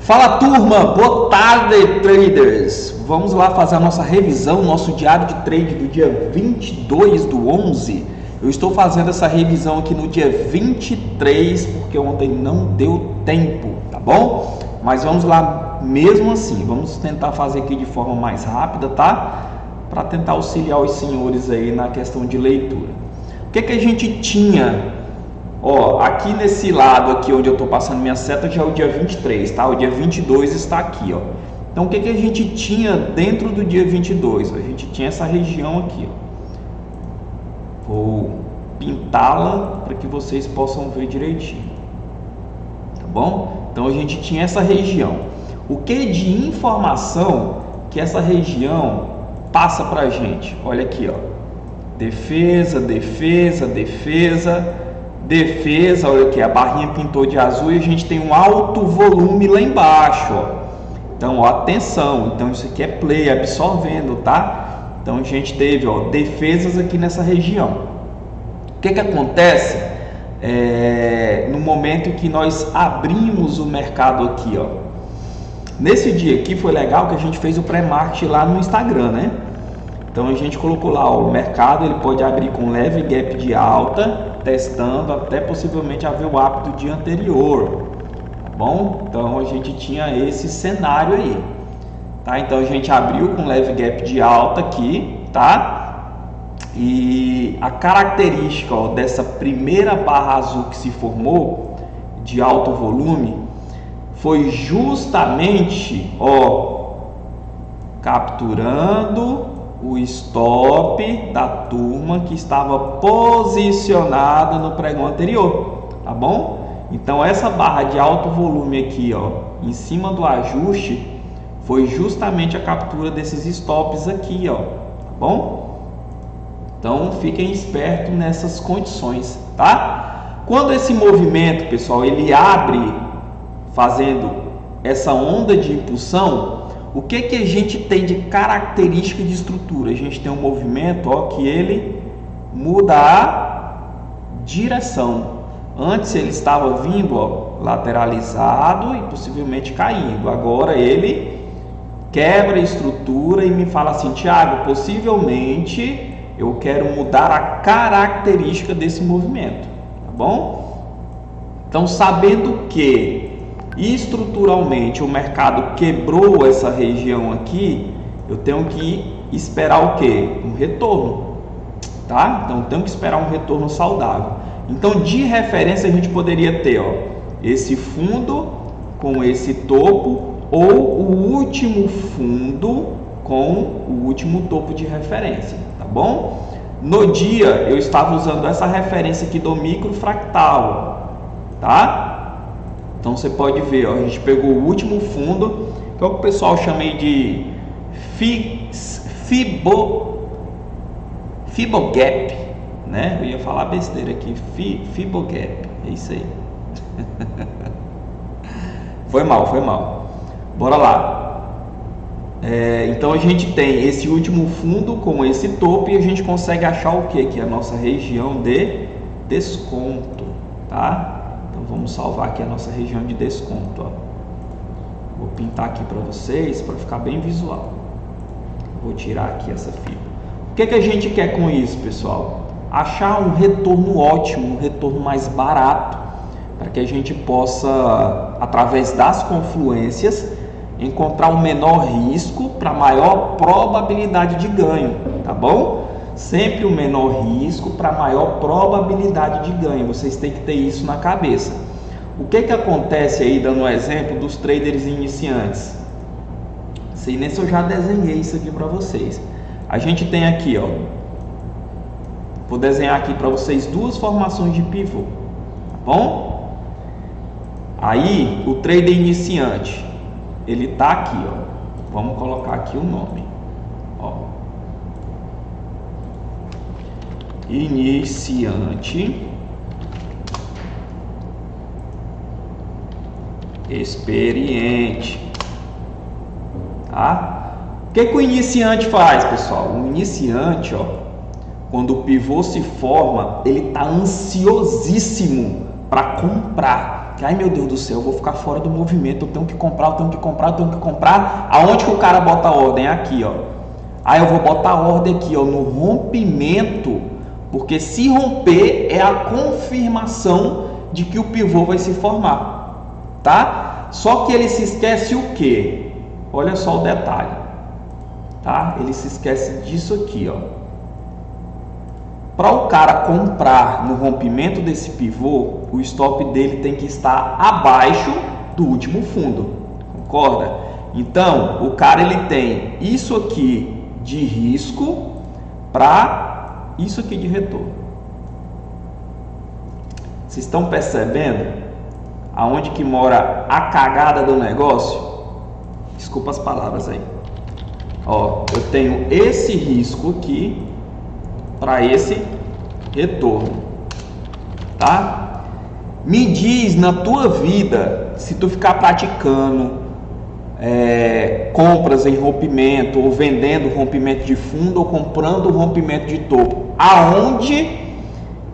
Fala turma, boa tarde traders, vamos lá fazer a nossa revisão, nosso diário de trade do dia 22/11. Eu estou fazendo essa revisão aqui no dia 23 porque ontem não deu tempo, tá bom? Mas vamos lá mesmo assim, vamos tentar fazer aqui de forma mais rápida, tá? Para tentar auxiliar os senhores aí na questão de leitura. O que a gente tinha? Ó, aqui nesse lado aqui onde eu estou passando minha seta já é o dia 23, tá? O dia 22 está aqui, ó. Então o que a gente tinha dentro do dia 22? A gente tinha essa região aqui, ó. Vou pintá-la para que vocês possam ver direitinho, tá bom? Então a gente tinha essa região. O que de informação que essa região passa para a gente? Olha aqui, ó. Defesa, defesa, defesa, defesa, olha aqui, a barrinha pintou de azul e a gente tem um alto volume lá embaixo, ó. Então, ó, atenção, então isso aqui é play, absorvendo, tá? Então a gente teve, ó, defesas aqui nessa região. O que acontece no momento que nós abrimos o mercado aqui, ó? Nesse dia aqui foi legal que a gente fez o pré-market lá no Instagram, né? Então a gente colocou lá, ó, o mercado ele pode abrir com leve gap de alta, testando até possivelmente a VWAP do dia anterior, tá bom? Então a gente tinha esse cenário aí, tá? Então a gente abriu com leve gap de alta aqui, tá? E a característica, ó, dessa primeira barra azul que se formou de alto volume foi justamente, ó, capturando o stop da turma que estava posicionada no pregão anterior, tá bom? Então essa barra de alto volume aqui, ó, em cima do ajuste, foi justamente a captura desses stops aqui, ó, tá bom? Então fiquem espertos nessas condições, tá? Quando esse movimento, pessoal, ele abre fazendo essa onda de impulsão, o que a gente tem de característica de estrutura? A gente tem um movimento, ó, que ele muda a direção. Antes ele estava vindo, ó, lateralizado e possivelmente caindo. Agora ele quebra a estrutura e me fala assim: Thiago, possivelmente eu quero mudar a característica desse movimento, tá bom? Então, sabendo que estruturalmente o mercado quebrou essa região aqui, eu tenho que esperar o que? Um retorno, tá? Então tenho que esperar um retorno saudável. Então de referência a gente poderia ter, ó, esse fundo com esse topo ou o último fundo com o último topo de referência, tá bom? No dia eu estava usando essa referência aqui do micro fractal, tá? Então você pode ver, ó, a gente pegou o último fundo, que é o que o pessoal chama de Fibogap, né? Eu ia falar besteira aqui, Fibogap, é isso aí. Foi mal. Bora lá. Então a gente tem esse último fundo com esse topo e a gente consegue achar o que? Que é a nossa região de desconto, tá? Então vamos salvar aqui a nossa região de desconto, ó. Vou pintar aqui para vocês para ficar bem visual. Vou tirar aqui essa fibra. O que a gente quer com isso, pessoal? Achar um retorno ótimo, um retorno mais barato, para que a gente possa, através das confluências, encontrar um menor risco para maior probabilidade de ganho, tá bom? Sempre o menor risco para maior probabilidade de ganho. Vocês têm que ter isso na cabeça. O que acontece aí, dando um exemplo dos traders iniciantes? Sei nem se eu já desenhei isso aqui para vocês. A gente tem aqui, ó, vou desenhar aqui para vocês duas formações de pivô, tá bom? Aí o trader iniciante, ele tá aqui, ó. Vamos colocar aqui o nome, ó. Iniciante experiente, tá? O que o iniciante faz, pessoal? O iniciante, ó, quando o pivô se forma, ele tá ansiosíssimo para comprar. que ai meu Deus do céu, eu vou ficar fora do movimento, eu tenho que comprar, eu tenho que comprar, eu tenho que comprar. Aonde que o cara bota a ordem? Aqui, ó. Aí eu vou botar a ordem aqui, ó, no rompimento, porque se romper é a confirmação de que o pivô vai se formar, tá? Só que ele se esquece o quê? Olha só o detalhe, tá? Ele se esquece disso aqui, ó. Para o cara comprar no rompimento desse pivô, o stop dele tem que estar abaixo do último fundo, concorda? Então, o cara ele tem isso aqui de risco para isso aqui de retorno. Vocês estão percebendo aonde que mora a cagada do negócio? Desculpa as palavras aí. Ó, eu tenho esse risco aqui para esse retorno, tá? Me diz na tua vida, se tu ficar praticando compras em rompimento, ou vendendo rompimento de fundo, ou comprando rompimento de topo, aonde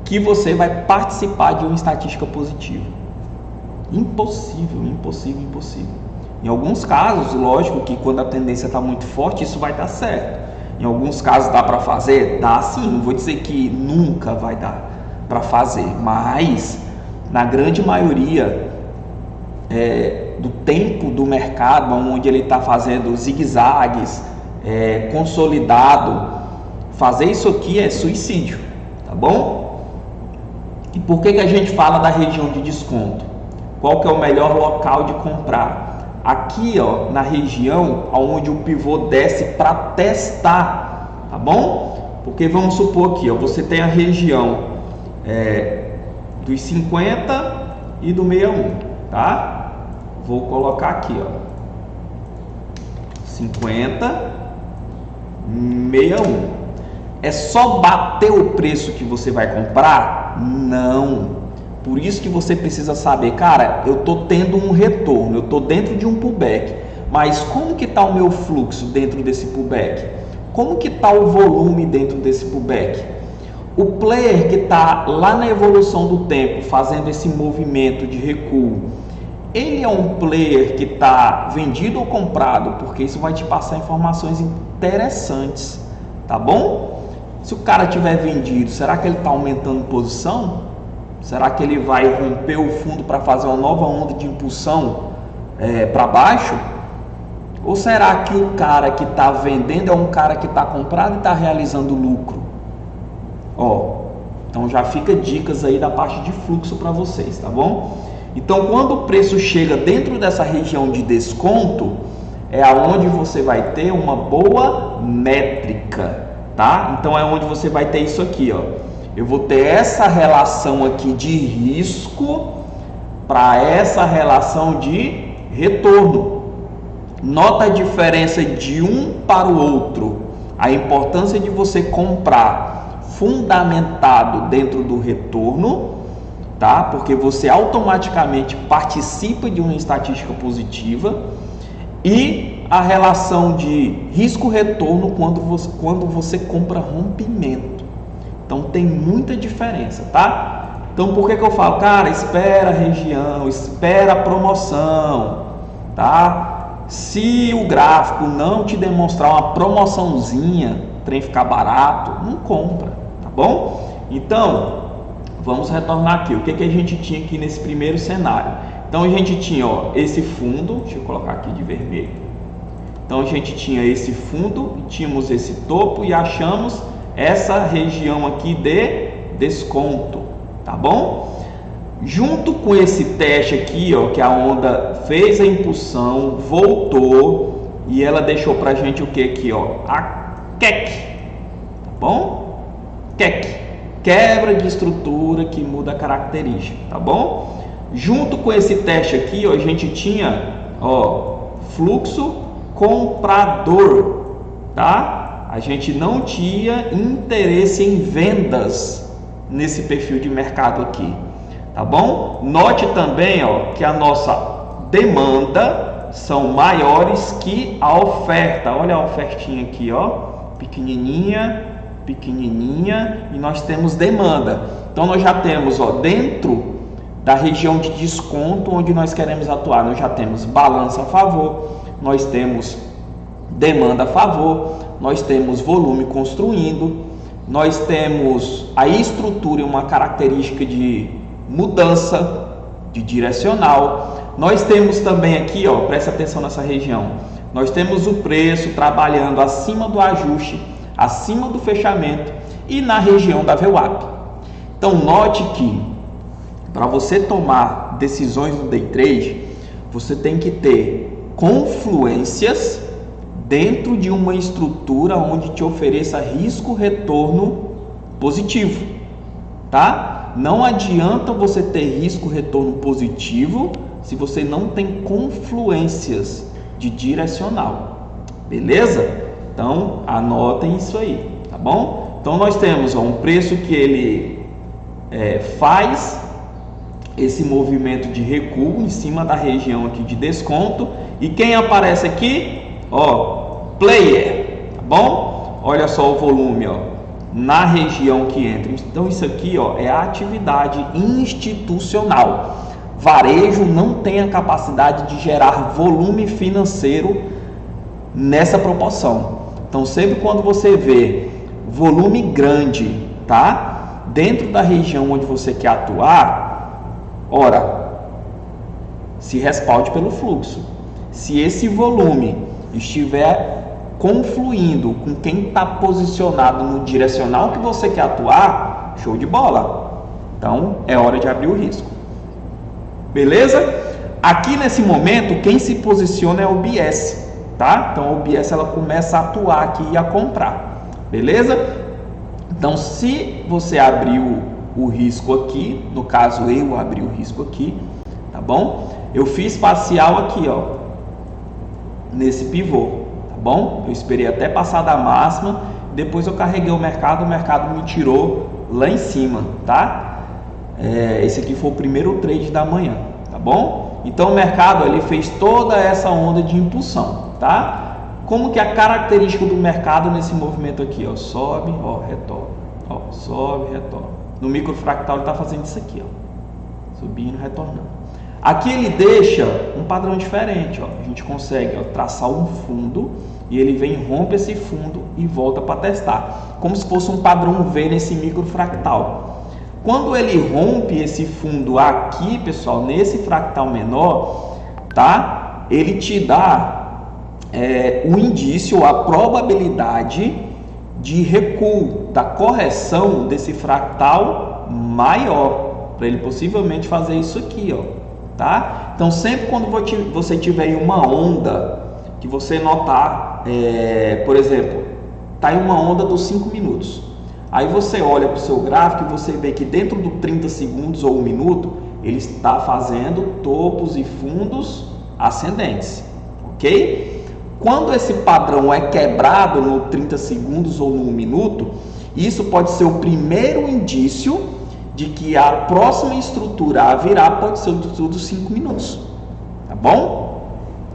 que você vai participar de uma estatística positiva? Impossível, impossível, impossível. Em alguns casos, lógico que quando a tendência está muito forte, isso vai dar certo. Em alguns casos dá para fazer? Dá sim, não vou dizer que nunca vai dar para fazer, mas na grande maioria do tempo do mercado, onde ele está fazendo zigue-zagues, consolidado, fazer isso aqui é suicídio, tá bom? E por que a gente fala da região de desconto? Qual que é o melhor local de comprar? Aqui, ó, na região onde o pivô desce para testar, tá bom? Porque vamos supor aqui, ó, você tem a região dos 50 e do 61, tá? Vou colocar aqui, ó, 50, 61. É só bater o preço que você vai comprar? Não. Por isso que você precisa saber, cara, eu tô tendo um retorno, eu tô dentro de um pullback, mas como que tá o meu fluxo dentro desse pullback? Como que tá o volume dentro desse pullback? O player que tá lá na evolução do tempo, fazendo esse movimento de recuo, ele é um player que tá vendido ou comprado? Porque isso vai te passar informações interessantes, tá bom? Se o cara tiver vendido, será que ele tá aumentando posição? Será que ele vai romper o fundo para fazer uma nova onda de impulsão para baixo? Ou será que o cara que está vendendo é um cara que está comprado e está realizando lucro? Ó, então já fica dicas aí da parte de fluxo para vocês, tá bom? Então, quando o preço chega dentro dessa região de desconto, é aonde você vai ter uma boa métrica, tá? Então é onde você vai ter isso aqui, ó. Eu vou ter essa relação aqui de risco para essa relação de retorno. Nota a diferença de um para o outro. A importância de você comprar fundamentado dentro do retorno, tá? Porque você automaticamente participa de uma estatística positiva, e a relação de risco-retorno quando você compra rompimento. Então tem muita diferença, tá? Então por que eu falo, cara, espera a região, espera a promoção, tá? Se o gráfico não te demonstrar uma promoçãozinha, o trem ficar barato, não compra, tá bom? Então, vamos retornar aqui. O que a gente tinha aqui nesse primeiro cenário? Então a gente tinha, ó, esse fundo, deixa eu colocar aqui de vermelho. Então a gente tinha esse fundo, tínhamos esse topo e achamos essa região aqui de desconto, tá bom? Junto com esse teste aqui, ó, que a onda fez a impulsão, voltou e ela deixou pra gente o que aqui, ó? A QEC, tá bom? QEC, quebra de estrutura que muda a característica, tá bom? Junto com esse teste aqui, ó, a gente tinha, ó, fluxo comprador, tá? A gente não tinha interesse em vendas nesse perfil de mercado aqui, tá bom? Note também, ó, que a nossa demanda são maiores que a oferta. Olha a ofertinha aqui, ó, pequenininha, pequenininha, e nós temos demanda. Então nós já temos, ó, dentro da região de desconto onde nós queremos atuar. Nós já temos balança a favor, nós temos demanda a favor, nós temos volume construindo, nós temos a estrutura e uma característica de mudança de direcional. Nós temos também aqui, ó, presta atenção nessa região, nós temos o preço trabalhando acima do ajuste, acima do fechamento e na região da VWAP. Então note que para você tomar decisões no day trade, você tem que ter confluências dentro de uma estrutura onde te ofereça risco-retorno positivo, tá? Não adianta você ter risco-retorno positivo se você não tem confluências de direcional, beleza? Então anotem isso aí, tá bom? Então nós temos, ó, um preço que ele faz esse movimento de recuo em cima da região aqui de desconto, e quem aparece aqui, ó, player, tá bom? Olha só o volume, ó, na região que entra. Então isso aqui, ó, é a atividade institucional. Varejo não tem a capacidade de gerar volume financeiro nessa proporção. Então sempre quando você vê volume grande, tá, dentro da região onde você quer atuar, ora, se respalde pelo fluxo. Se esse volume estiver confluindo com quem está posicionado no direcional que você quer atuar, show de bola. Então é hora de abrir o risco. Beleza? Aqui nesse momento, quem se posiciona é o BS, tá? Então o BS ela começa a atuar aqui e a comprar. Beleza? Então se você abriu o risco aqui, no caso eu abri o risco aqui, tá bom? Eu fiz parcial aqui, ó, nesse pivô, tá bom? Eu esperei até passar da máxima, depois eu carreguei o mercado me tirou lá em cima, tá? Esse aqui foi o primeiro trade da manhã, tá bom? Então o mercado ele fez toda essa onda de impulsão, tá? Como que é a característica do mercado nesse movimento aqui, ó, sobe, ó, retorna, ó, sobe, retorna. No microfractal ele está fazendo isso aqui, ó, subindo, retornando. Aqui ele deixa um padrão diferente, ó. A gente consegue, ó, traçar um fundo e ele vem, rompe esse fundo e volta para testar, como se fosse um padrão V nesse microfractal. Quando ele rompe esse fundo aqui, pessoal, nesse fractal menor, tá? Ele te dá o indício, a probabilidade de recuo, da correção desse fractal maior, para ele possivelmente fazer isso aqui, ó, tá? Então sempre quando você tiver uma onda, que você notar, por exemplo, tá em uma onda dos 5 minutos, aí você olha para o seu gráfico e você vê que dentro do 30 segundos ou 1 minuto, ele está fazendo topos e fundos ascendentes, ok? Quando esse padrão é quebrado no 30 segundos ou no 1 minuto, isso pode ser o primeiro indício de que a próxima estrutura a virar pode ser dos 5 minutos, tá bom?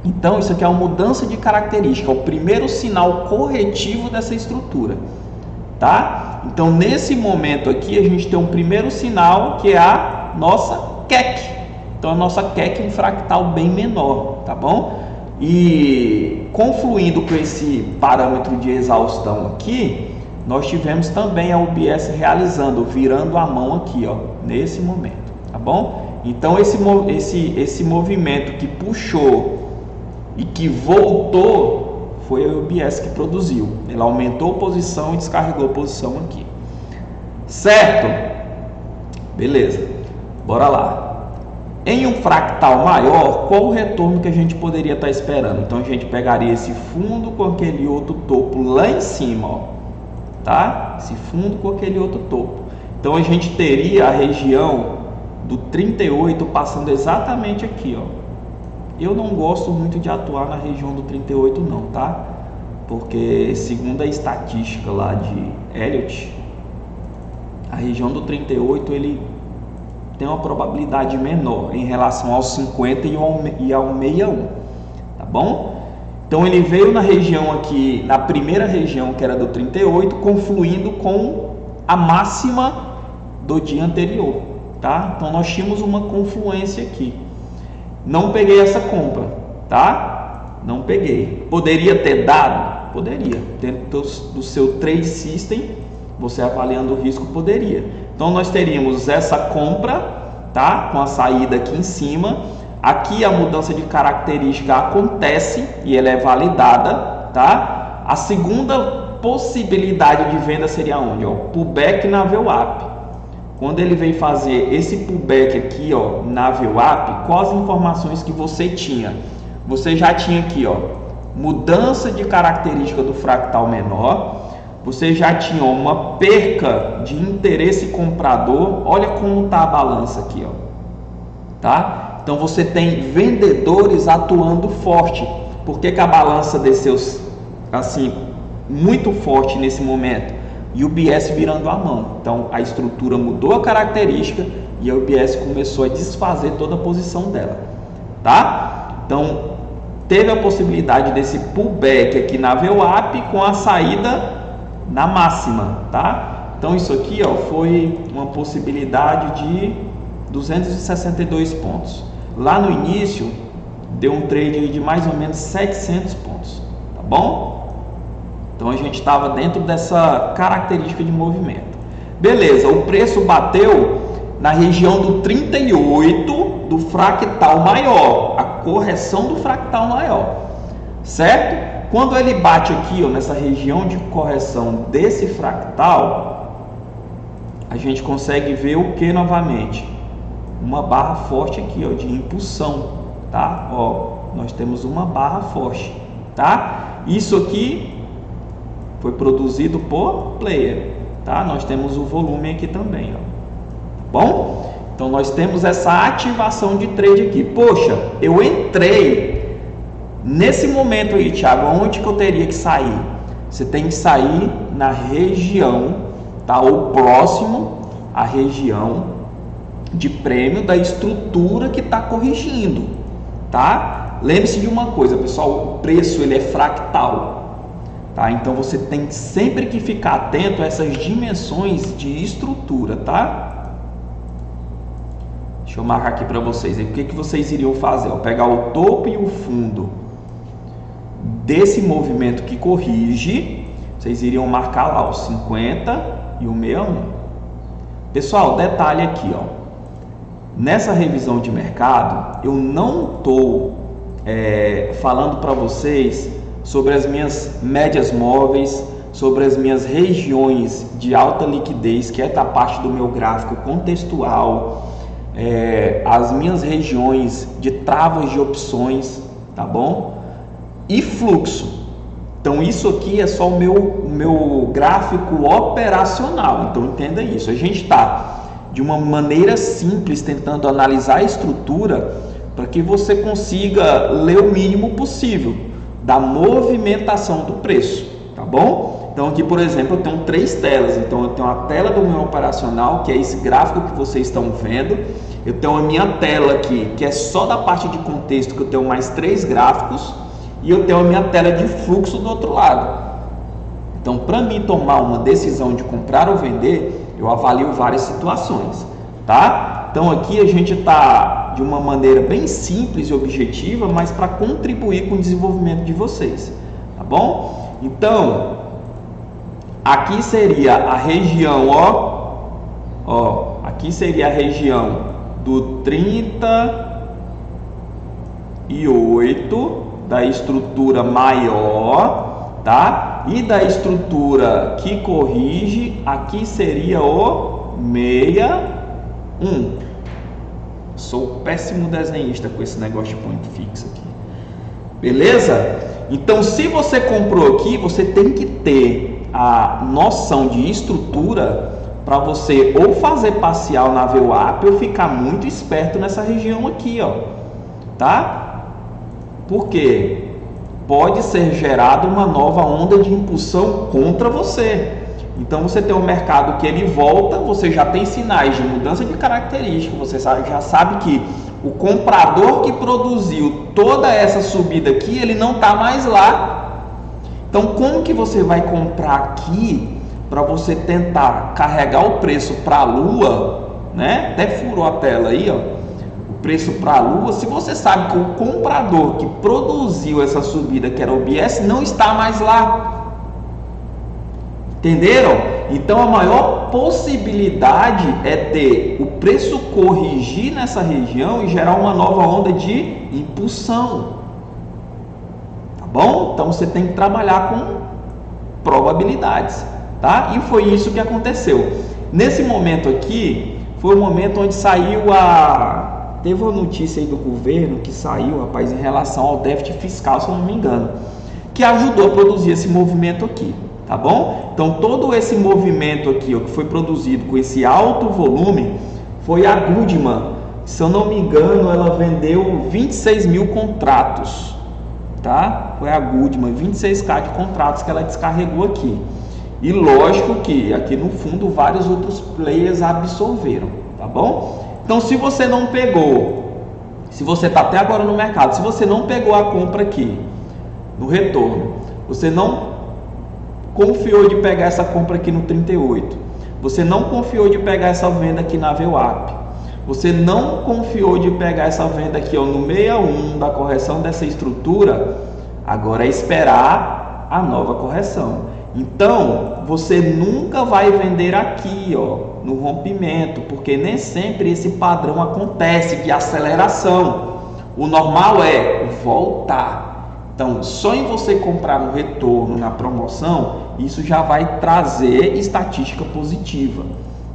Então isso aqui é uma mudança de característica, é o primeiro sinal corretivo dessa estrutura, tá? Então nesse momento aqui a gente tem um primeiro sinal que é a nossa CAC. Então a nossa CAC é um fractal bem menor, tá bom? E confluindo com esse parâmetro de exaustão aqui, nós tivemos também a UBS realizando, virando a mão aqui, ó, nesse momento, tá bom? Então esse movimento que puxou e que voltou foi a UBS que produziu. Ela aumentou posição e descarregou posição aqui, certo? Beleza, bora lá. Em um fractal maior, qual o retorno que a gente poderia estar esperando? Então a gente pegaria esse fundo com aquele outro topo lá em cima, ó, tá? Esse fundo com aquele outro topo. Então a gente teria a região do 38 passando exatamente aqui, ó. Eu não gosto muito de atuar na região do 38 não, tá? Porque segundo a estatística lá de Elliott, a região do 38 ele tem uma probabilidade menor em relação aos 50 e ao 61, tá bom? Então ele veio na região aqui, na primeira região que era do 38, confluindo com a máxima do dia anterior, tá? Então nós tínhamos uma confluência aqui. Não peguei essa compra, tá? Não peguei. Poderia ter dado? Poderia. Dentro do seu trade system, você avaliando o risco, poderia. Então nós teríamos essa compra, tá? Com a saída aqui em cima. Aqui a mudança de característica acontece e ela é validada, tá? A segunda possibilidade de venda seria onde? Ó, pullback na VWAP. Quando ele vem fazer esse pullback aqui, ó, na VWAP, quais as informações que você tinha? Você já tinha aqui, ó, mudança de característica do fractal menor. Você já tinha uma perca de interesse comprador. Olha como está a balança aqui, ó, tá? Então você tem vendedores atuando forte. Por que a balança desceu assim muito forte nesse momento? E o bias virando a mão. Então a estrutura mudou a característica e o bias começou a desfazer toda a posição dela, tá? Então teve a possibilidade desse pullback aqui na VWAP com a saída na máxima, tá? Então isso aqui, ó, foi uma possibilidade de 262 pontos. Lá no início deu um trade de mais ou menos 700 pontos, tá bom? Então a gente estava dentro dessa característica de movimento. Beleza, o preço bateu na região do 38 do fractal maior, a correção do fractal maior, certo? Quando ele bate aqui, ó, nessa região de correção desse fractal, a gente consegue ver o que novamente? Uma barra forte aqui, ó, de impulsão, tá? Ó, nós temos uma barra forte, tá? Isso aqui foi produzido por player, tá? Nós temos o volume aqui também, ó. Bom, então nós temos essa ativação de trade aqui. Poxa, eu entrei nesse momento aí, Thiago, onde que eu teria que sair? Você tem que sair na região, tá? Ou próximo à região de prêmio da estrutura que está corrigindo, tá? Lembre-se de uma coisa, pessoal, o preço ele é fractal. Tá? Então você tem sempre que ficar atento a essas dimensões de estrutura, tá? Deixa eu marcar aqui para vocês. O que vocês iriam fazer? Ó, pegar o topo e o fundo desse movimento que corrige, vocês iriam marcar lá os 50 e o 61. Pessoal, detalhe aqui, ó. Nessa revisão de mercado, eu não estou falando para vocês sobre as minhas médias móveis, sobre as minhas regiões de alta liquidez, que é da parte do meu gráfico contextual, as minhas regiões de travas de opções, tá bom? E fluxo. Então isso aqui é só o meu gráfico operacional, então entenda isso. A gente está de uma maneira simples tentando analisar a estrutura para que você consiga ler o mínimo possível da movimentação do preço, tá bom? Então aqui, por exemplo, eu tenho 3 telas. Então eu tenho a tela do meu operacional, que é esse gráfico que vocês estão vendo. Eu tenho a minha tela aqui, que é só da parte de contexto, que eu tenho mais 3 gráficos. E eu tenho a minha tela de fluxo do outro lado. Então, para mim tomar uma decisão de comprar ou vender, eu avalio várias situações, tá? Então aqui a gente está de uma maneira bem simples e objetiva, mas para contribuir com o desenvolvimento de vocês, tá bom? Então, aqui seria a região, ó, aqui seria a região do 38 da estrutura maior, tá? E da estrutura que corrige, aqui seria o 61. Sou péssimo desenhista com esse negócio de point fix aqui. Beleza? Então, se você comprou aqui, você tem que ter a noção de estrutura para você ou fazer parcial na VWAP ou ficar muito esperto nessa região aqui, ó. Tá? Porque pode ser gerada uma nova onda de impulsão contra você. Então você tem um mercado que ele volta, você já tem sinais de mudança de característica, você já sabe que o comprador que produziu toda essa subida aqui, ele não está mais lá. Então como que você vai comprar aqui para você tentar carregar o preço para a lua, né? Até furou a tela aí, ó, o preço para a Lua. Se você sabe que o comprador que produziu essa subida, que era o BS, não está mais lá. Entenderam? Então a maior possibilidade é ter o preço corrigir nessa região e gerar uma nova onda de impulsão. Tá bom? Então você tem que trabalhar com probabilidades, tá? E foi isso que aconteceu. Nesse momento aqui, foi o momento onde saiu teve uma notícia aí do governo que saiu, rapaz, em relação ao déficit fiscal, se eu não me engano, que ajudou a produzir esse movimento aqui. Tá bom? Então todo esse movimento aqui, ó, que foi produzido com esse alto volume, foi a Goodman. Se eu não me engano, ela vendeu 26 mil contratos, tá? Foi a Goodman, 26k de contratos que ela descarregou aqui. E lógico que aqui no fundo vários outros players absorveram, tá bom? Então se você não pegou, se você está até agora no mercado, se você não pegou a compra aqui no retorno, você não confiou de pegar essa compra aqui no 38, você não confiou de pegar essa venda aqui na VWAP, você não confiou de pegar essa venda aqui, ó, no 61 da correção dessa estrutura, agora é esperar a nova correção. Então você nunca vai vender aqui, ó, no rompimento, porque nem sempre esse padrão acontece de aceleração. O normal é voltar. Então, só em você comprar no retorno, na promoção, isso já vai trazer estatística positiva,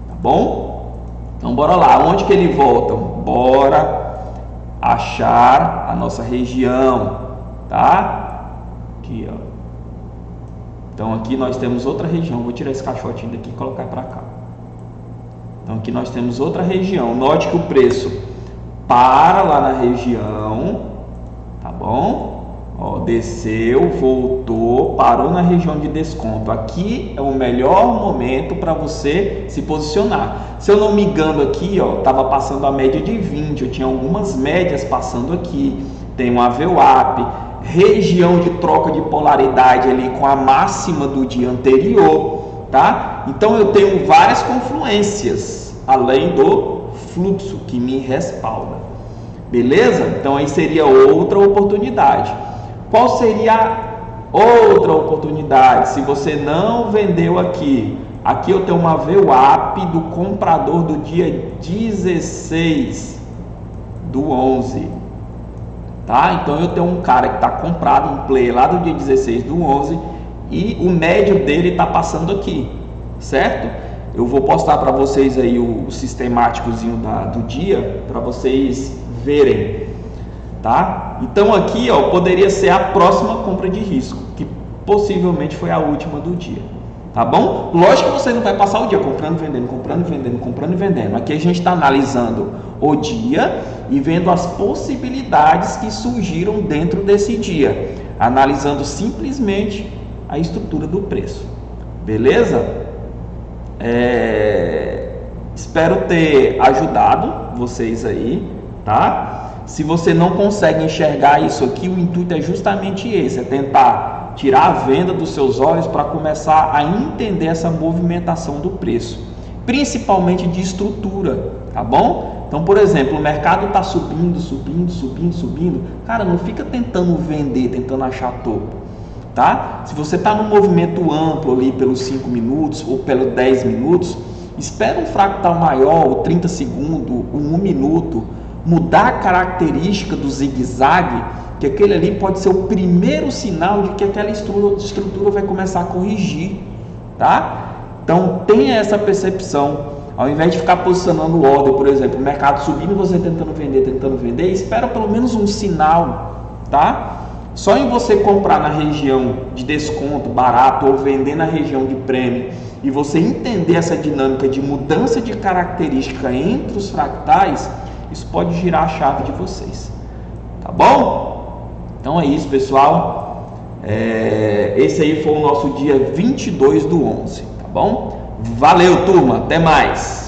tá bom? Então, bora lá. Onde que ele volta? Bora achar a nossa região, tá? Aqui, ó. Então, aqui nós temos outra região. Vou tirar esse caixotinho daqui e colocar para cá. Então, aqui nós temos outra região. Note que o preço para lá na região, tá bom? Ó, desceu, voltou, parou na região de desconto. Aqui é o melhor momento para você se posicionar. Se eu não me engano aqui, ó, estava passando a média de 20, eu tinha algumas médias passando aqui. Tem uma VWAP, região de troca de polaridade ali com a máxima do dia anterior, tá? Então eu tenho várias confluências, além do fluxo que me respalda. Beleza? Então aí seria outra oportunidade. Qual seria a outra oportunidade? Se você não vendeu aqui, aqui eu tenho uma VWAP do comprador do dia 16 do 11, tá? Então eu tenho um cara que está comprado, um player lá do dia 16 do 11 e o médio dele está passando aqui, certo? Eu vou postar para vocês aí o sistemáticozinho do dia para vocês verem. Tá? Então aqui, ó, poderia ser a próxima compra de risco, que possivelmente foi a última do dia, tá bom? Lógico que você não vai passar o dia comprando, vendendo, comprando, vendendo, comprando e vendendo. Aqui a gente está analisando o dia e vendo as possibilidades que surgiram dentro desse dia, analisando simplesmente a estrutura do preço, beleza? Espero ter ajudado vocês aí, tá? Se você não consegue enxergar isso aqui, o intuito é justamente esse, é tentar tirar a venda dos seus olhos para começar a entender essa movimentação do preço, principalmente de estrutura, tá bom? Então, por exemplo, o mercado está subindo, subindo, subindo, subindo, cara, não fica tentando vender, tentando achar topo, tá? Se você está num movimento amplo ali pelos 5 minutos ou pelos 10 minutos, espera um fractal maior, o 30 segundos, o 1 minuto, mudar a característica do zigue-zague, que aquele ali pode ser o primeiro sinal de que aquela estrutura vai começar a corrigir, tá? Então tenha essa percepção, ao invés de ficar posicionando ordem, por exemplo, o mercado subindo e você tentando vender, espera pelo menos um sinal, tá? Só em você comprar na região de desconto, barato, ou vender na região de prêmio, e você entender essa dinâmica de mudança de característica entre os fractais, isso pode girar a chave de vocês, tá bom? Então é isso, pessoal. Esse aí foi o nosso dia 22 do 11, tá bom? Valeu, turma, até mais!